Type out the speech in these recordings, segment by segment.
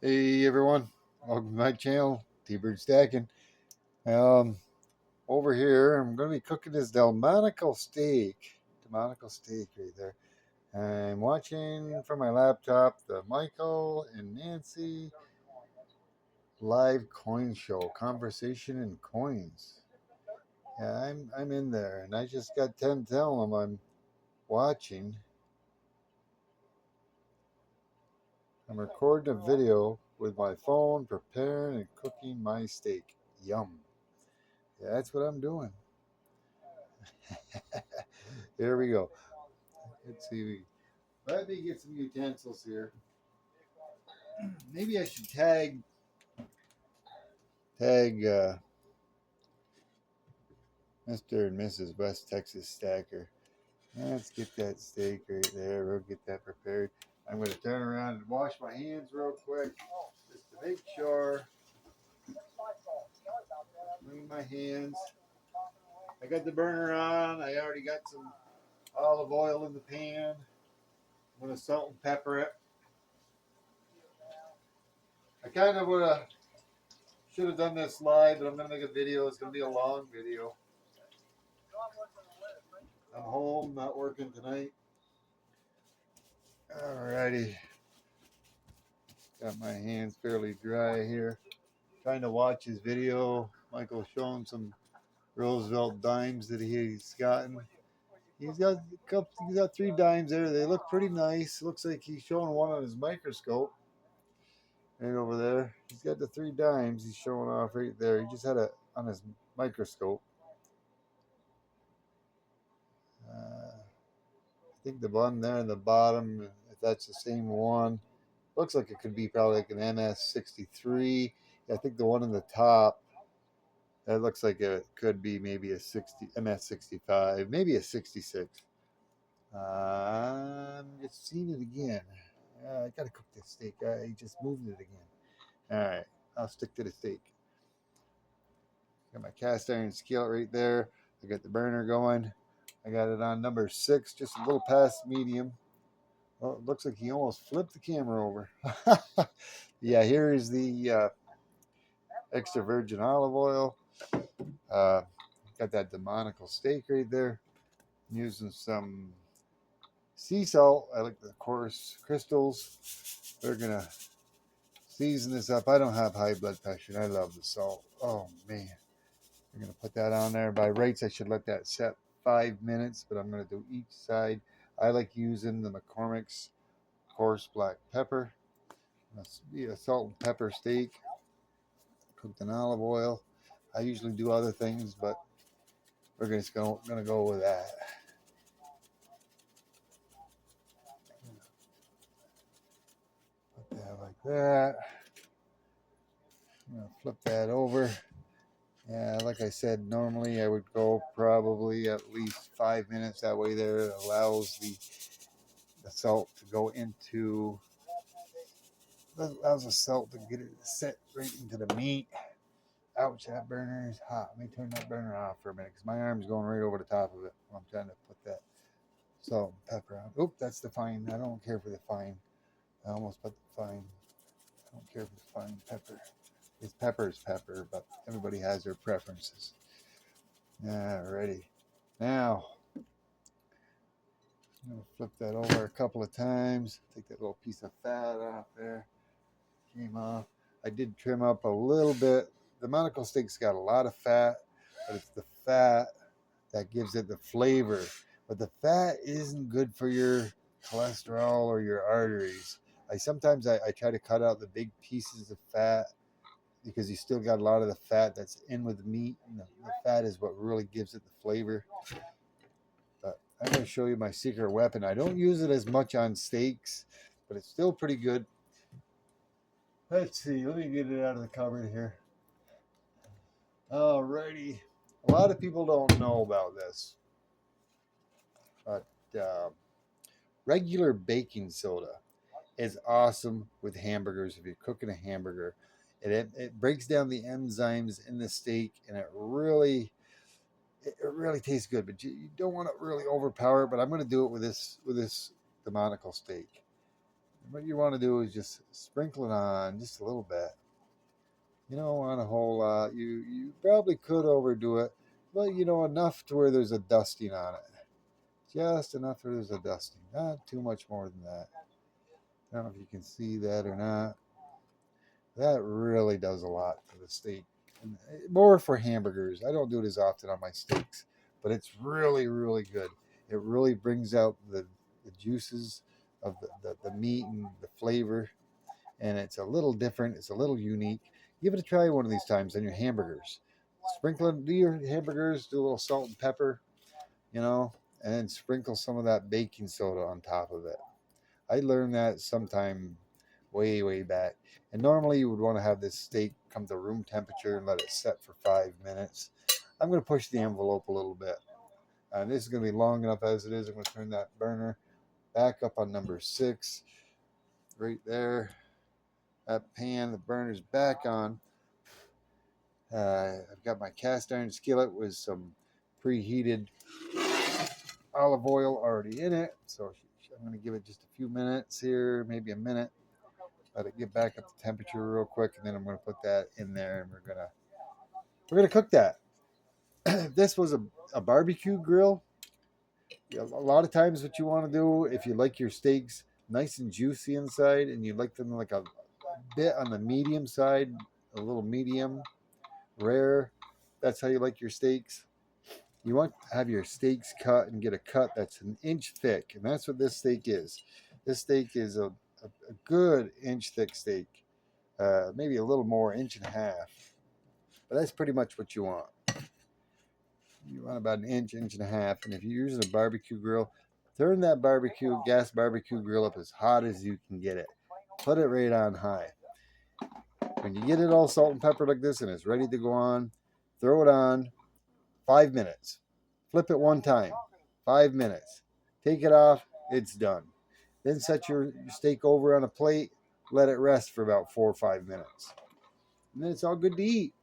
Hey everyone, welcome to my channel, T-Bird Stacking. Um, Over here, I'm going to be cooking this Delmonico steak. Delmonico steak right there. I'm watching from my laptop the Michael and Nancy live coin show, Conversation and Coins. Yeah, I'm in there, and I just got 10 telling them I'm watching. I'm recording a video with my phone, preparing and cooking my steak. Yum. Yeah, that's what I'm doing. Here we go. Let's see. Let me get some utensils here. Maybe I should tag Mr. and Mrs. West Texas Stacker. Let's get that steak right there. We'll get that prepared. I'm going to turn around and wash my hands real quick just to make sure. Clean my hands. I got the burner on. I already got some olive oil in the pan. I'm going to salt and pepper it. I kind of should have done this live, but I'm going to make a video. It's going to be a long video. I'm home, not working tonight. Alrighty. Got my hands fairly dry here. Trying to watch his video. Michael's showing some Roosevelt dimes that he's gotten. He's got a couple, he's got 3 dimes there. They look pretty nice. Looks like he's showing one on his microscope. Right over there. He's got the 3 dimes he's showing off right there. He just had it on his microscope. I think the one there in the bottom, if that's the same one, looks like it could be probably like an MS63. I think the one in the top, that looks like it could be maybe a 60 MS65, maybe a 66. I'm just seeing it again. I gotta cook this steak. I just moved it again. All right, I'll stick to the steak. Got my cast iron skillet right there. I got the burner going. I got it on number 6, just a little past medium. Oh, it looks like he almost flipped the camera over. Yeah, here is the extra virgin olive oil. Got that Delmonico steak right there. I'm using some sea salt. I like the coarse crystals. We're going to season this up. I don't have high blood pressure, and I love the salt. Oh, man. We're going to put that on there. By rights, I should let that set 5 minutes, but I'm going to do each side. I like using the McCormick's coarse black pepper. This will be a salt and pepper steak, cooked in olive oil. I usually do other things, but we're just going to go with that. Put that like that. I'm going to flip that over. Yeah, like I said, normally I would go probably at least 5 minutes. That way there it allows the salt to go into, allows the salt to get it set right into the meat. Ouch, that burner is hot. Let me turn that burner off for a minute because my arm's going right over the top of it while I'm trying to put that salt and pepper on. Oop, that's the fine. I don't care for the fine. I almost put the fine. I don't care for the fine pepper. It's pepper is pepper, but everybody has their preferences. Alrighty. Now, I'm going to flip that over a couple of times. Take that little piece of fat off there. Came off. I did trim up a little bit. The Monaco steak's got a lot of fat, but it's the fat that gives it the flavor. But the fat isn't good for your cholesterol or your arteries. Sometimes I try to cut out the big pieces of fat because you still got a lot of the fat that's in with the meat. And the fat is what really gives it the flavor. But I'm going to show you my secret weapon. I don't use it as much on steaks, but it's still pretty good. Let's see. Let me get it out of the cupboard here. Alrighty. A lot of people don't know about this, but regular baking soda is awesome with hamburgers. If you're cooking a hamburger, it breaks down the enzymes in the steak, and it really tastes good. But you don't want to really overpower it. But I'm going to do it with this Delmonico steak. What you want to do is just sprinkle it on just a little bit. You don't want a whole lot. You probably could overdo it, but you know, enough to where there's a dusting on it. Just enough where there's a dusting. Not too much more than that. I don't know if you can see that or not. That really does a lot for the steak. And more for hamburgers. I don't do it as often on my steaks, but it's really, really good. It really brings out the juices of the meat and the flavor. And it's a little different. It's a little unique. Give it a try one of these times on your hamburgers. Sprinkle it, do your hamburgers, do a little salt and pepper, you know, and then sprinkle some of that baking soda on top of it. I learned that sometime way, way back. And normally you would want to have this steak come to room temperature and let it set for 5 minutes. I'm going to push the envelope a little bit. And this is going to be long enough as it is. I'm going to turn that burner back up on number 6. Right there. That pan, the burner's back on. I've got my cast iron skillet with some preheated olive oil already in it. So I'm going to give it just a few minutes here, maybe a minute. Let it get back up to temperature real quick, and then I'm going to put that in there, and we're gonna cook that. This was a barbecue grill. A lot of times, what you want to do if you like your steaks nice and juicy inside, and you like them like a bit on the medium side, a little medium rare. That's how you like your steaks. You want to have your steaks cut and get a cut that's an inch thick, and that's what this steak is. This steak is a good inch thick steak, maybe a little more, inch and a half. But that's pretty much what you want. You want about an inch, inch and a half. And if you're using a barbecue grill, turn that gas barbecue grill up as hot as you can get it. Put it right on high. When you get it all salt and pepper like this and it's ready to go on, throw it on 5 minutes. Flip it one time, 5 minutes. Take it off, it's done. Then set your steak over on a plate, let it rest for about 4 or 5 minutes. And then it's all good to eat.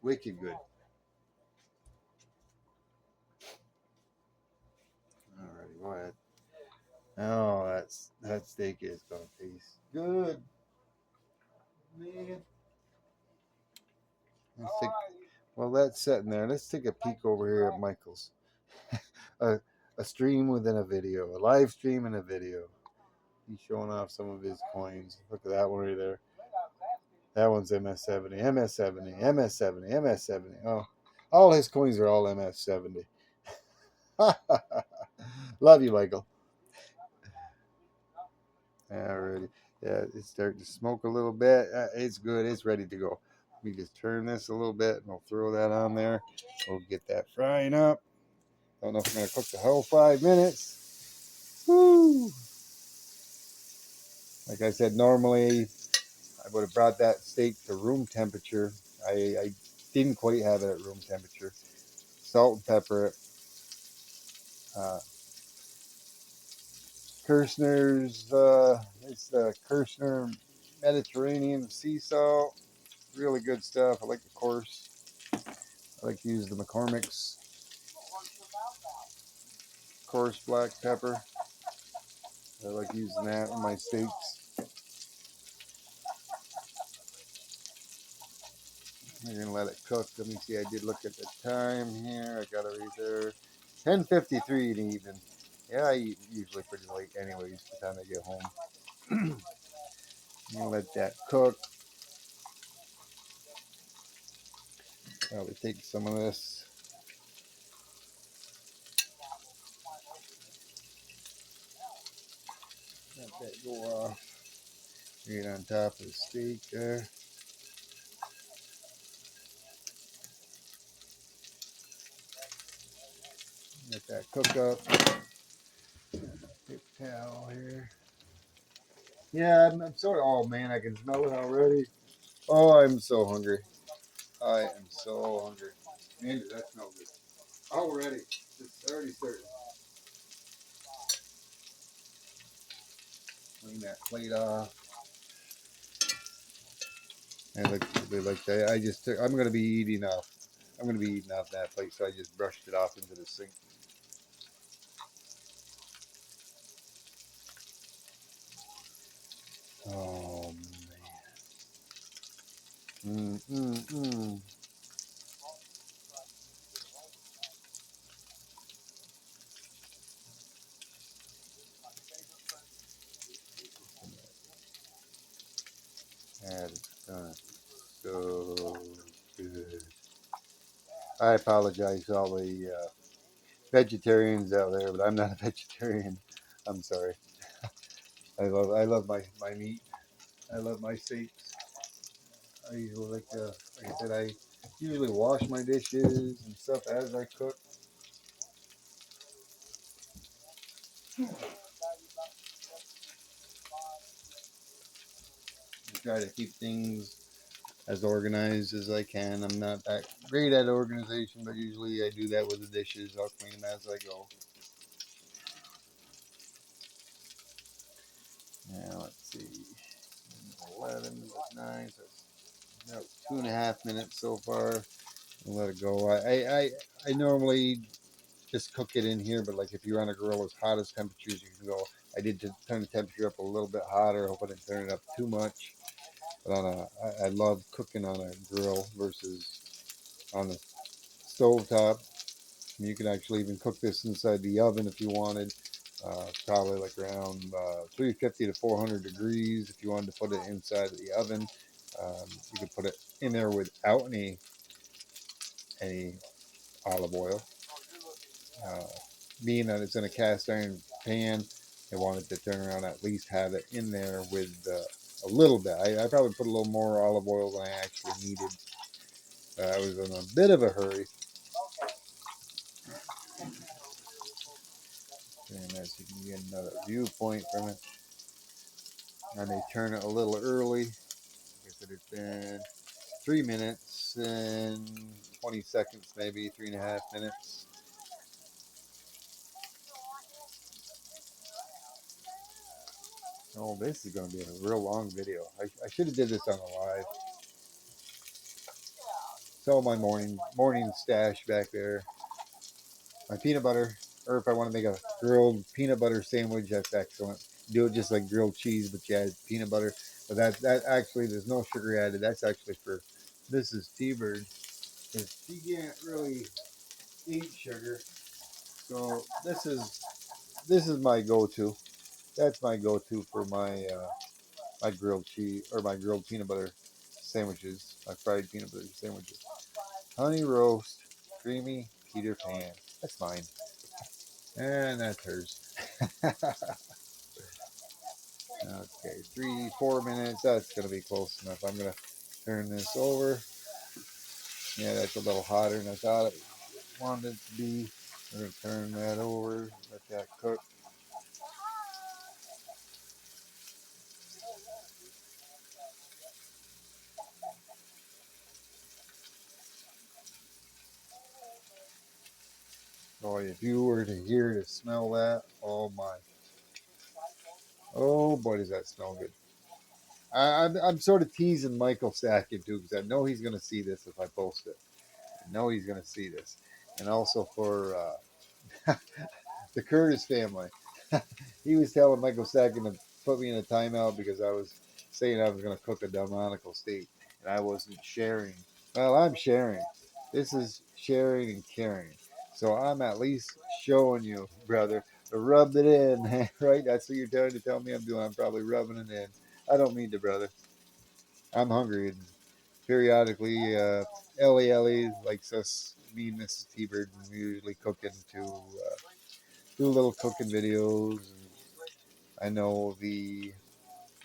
Wicked good. Alrighty, go ahead. Oh, that steak is gonna taste good, man. Well, that's sitting there. Let's take a peek over here at Michael's. a, a stream within a video, a live stream and a video. He's showing off some of his coins. Look at that one right there. That one's MS70, MS70, MS70, MS70. Oh, all his coins are all MS70. Love you, Michael. Alrighty. Yeah, it's starting to smoke a little bit. It's good. It's ready to go. We just turn this a little bit and we'll throw that on there. We'll get that frying up. Don't know if I'm going to cook the whole 5 minutes. Woo! Like I said, normally I would have brought that steak to room temperature. I didn't quite have it at room temperature. Salt and pepper it. Kirshner's, it's the Kirshner Mediterranean sea salt. Really good stuff. I like the coarse. I like to use the McCormick's coarse black pepper. I like using that on my steaks. I'm going to let it cook. Let me see. I did look at the time here. I got it right there. 10:53 in the evening. Yeah, I eat usually pretty late anyways by the time I get home. I'm going to let that cook. Probably take some of this. Let that go off. Right on top of the steak there. Let that cook up. Paper towel here. Yeah, I'm sort of. Oh man, I can smell it already. Oh, I'm so hungry. I am so hungry. Man, does that smell good? Already, it's already starting. Clean that plate off. And like that. I'm gonna be eating off. I'm gonna be eating off that plate, so I just brushed it off into the sink. Oh man. That is done so good. I apologize to all the vegetarians out there, but I'm not a vegetarian. I'm sorry. I love my meat. I love my steaks. I usually like I said, I usually wash my dishes and stuff as I cook. I try to keep things as organized as I can. I'm not that great at organization, but usually I do that with the dishes. I'll clean them as I go. Now let's see, 11, 9, so about 2.5 minutes so far. I'll let it go. I normally just cook it in here, but like if you're on a grill as hot as temperatures you can go. I did turn the temperature up a little bit hotter. I hope I didn't turn it up too much. But I love cooking on a grill versus on the stove top. You can actually even cook this inside the oven if you wanted. Probably like around 350 to 400 degrees if you wanted to put it inside of the oven. You could put it in there without any olive oil. Uh, Being that it's in a cast iron pan, I wanted to turn around at least have it in there with a little bit. I probably put a little more olive oil than I actually needed. I was in a bit of a hurry. And as you can get another viewpoint from it, I may turn it a little early. I said it's been 3 minutes and 20 seconds, maybe 3.5 minutes. Oh, this is going to be a real long video. I should have did this on a live. So my morning stash back there. My peanut butter, or if I want to make a grilled peanut butter sandwich, that's excellent. Do it just like grilled cheese, but you add peanut butter. But that actually, there's no sugar added. That's actually for Mrs. T-Bird, because she can't really eat sugar. So this is my go-to. That's my go-to for my grilled cheese or my grilled peanut butter sandwiches. My fried peanut butter sandwiches. Honey roast, creamy Peter Pan. That's mine. And that's hers. Okay, 3, 4 minutes. That's gonna be close enough. I'm gonna turn this over. Yeah, that's a little hotter than I thought it wanted it to be. We're gonna turn that over. Let that cook. Oh, if you were to hear to smell that, oh my, oh boy, does that smell good. I'm sort of teasing Michael Sackett too because I know he's gonna see this if I post it. I know he's gonna see this, and also for the Curtis family. He was telling Michael Sackett to put me in a timeout because I was saying I was going to cook a Delmonico steak and I wasn't sharing. Well, I'm sharing. This is sharing and caring. So I'm at least showing you, brother. Rub it in, right? That's what you're trying to tell me I'm doing. I'm probably rubbing it in. I don't mean to, brother. I'm hungry. And periodically, Ellie likes us, me and Mrs. T-Bird, we usually cooking to do little cooking videos. And I know the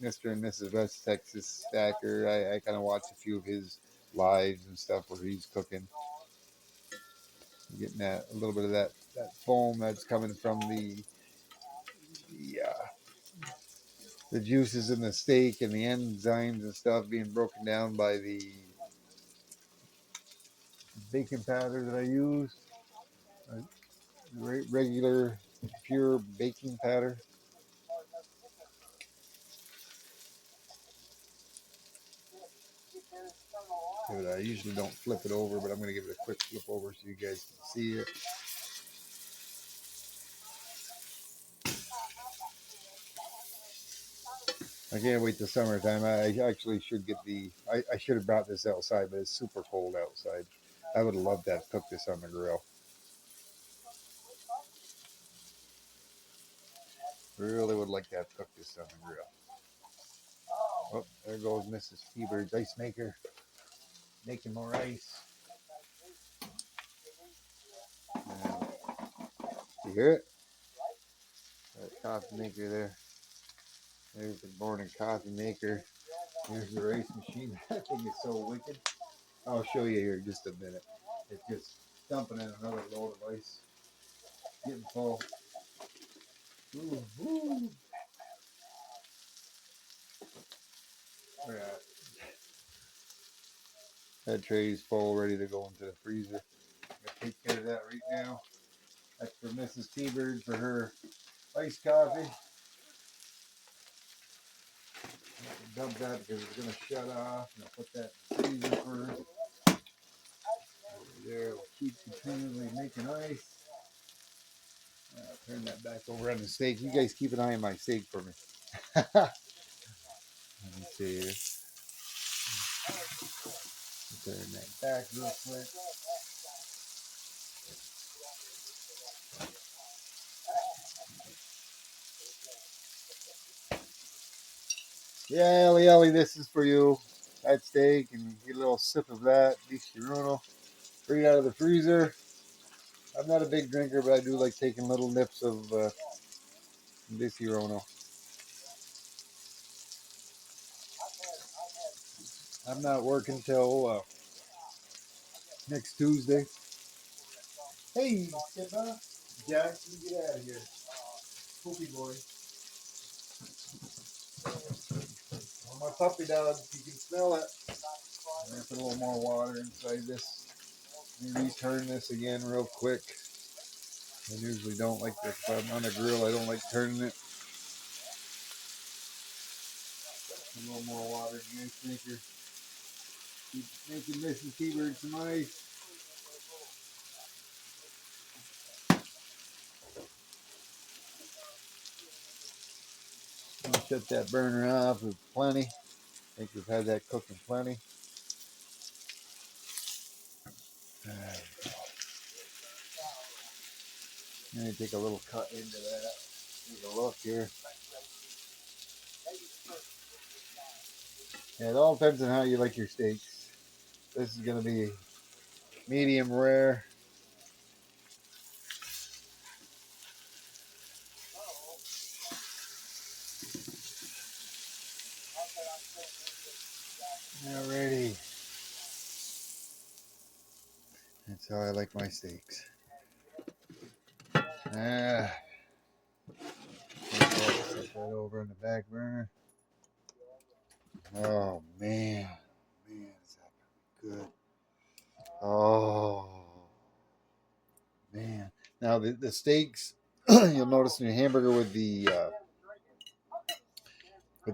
Mr. and Mrs. West Texas Stacker. I kind of watch a few of his lives and stuff where he's cooking, getting that a little bit of that foam that's coming from the juices in the steak and the enzymes and stuff being broken down by the baking powder that I use. Regular pure baking powder. I usually don't flip it over, but I'm going to give it a quick flip over so you guys can see it. I can't wait till summertime. I actually should get I should have brought this outside, but it's super cold outside. I would have loved to have cooked this on the grill. Really would like to have cooked this on the grill. Oh, there goes Mrs. T-Bird's ice maker, making more ice. You hear it? That coffee maker there. There's the morning coffee maker. Here's the rice machine. That thing is so wicked. I'll show you here in just a minute. It's just dumping in another load of ice. Getting full. Ooh, ooh. Look at that. That tray's full, ready to go into the freezer. I'm gonna take care of that right now. That's for Mrs. T-Bird for her iced coffee. Dump that because it's gonna shut off. And I'll put that in the freezer first. Over there, we'll keep continually making ice. I'll turn that back over on the steak. You guys keep an eye on my steak for me. Let me see here. Turn that back real quick. Yeah, Ellie, Ellie, this is for you. That steak, and get a little sip of that. Bisciruno. Bring it out of the freezer. I'm not a big drinker, but I do like taking little nips of Bisciruno. I'm not working till next Tuesday. Hey, Skipper. Jackson, get out of here. Poopy boy. Oh, my puppy dog, you can smell it. I'm going to put a little more water inside this. Let me return this again real quick. I usually don't like this. If I'm on a grill, I don't like turning it. A little more water in the ice maker. Keep making Mrs. T-Bird some ice. I'll shut that burner off with plenty. I think we've had that cooking plenty. Let me take a little cut into that. Take a look here. Yeah, it all depends on how you like your steaks. This is going to be medium rare. Alrighty. That's how I like my steaks. Set that over on the back burner. Oh man, is that good? Oh man. Now the steaks, you'll notice in your hamburger with the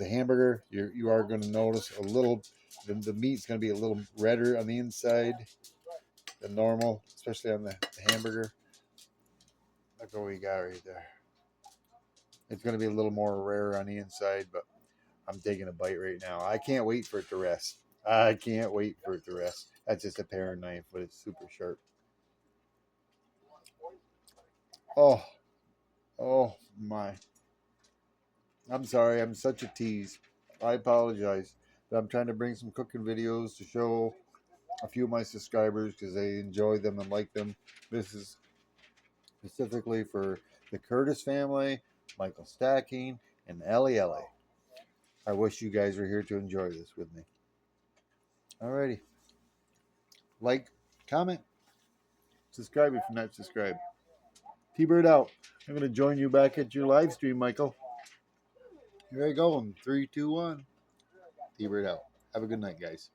hamburger, you are going to notice a little. The meat's going to be a little redder on the inside than normal, especially on the hamburger. Look what we got right there. It's going to be a little more rare on the inside, but I'm taking a bite right now. I can't wait for it to rest. I can't wait for it to rest. That's just a paring knife, but it's super sharp. Oh my. I'm sorry. I'm such a tease. I apologize. But I'm trying to bring some cooking videos to show a few of my subscribers because they enjoy them and like them. This is specifically for the Curtis family, Michael Stacking, and Ellie Ellie. I wish you guys were here to enjoy this with me. Alrighty. Like, comment, subscribe if you're not subscribed. T-Bird out. I'm going to join you back at your live stream, Michael. Here I go. 3, 2, 1. T-Bird out. Have a good night, guys.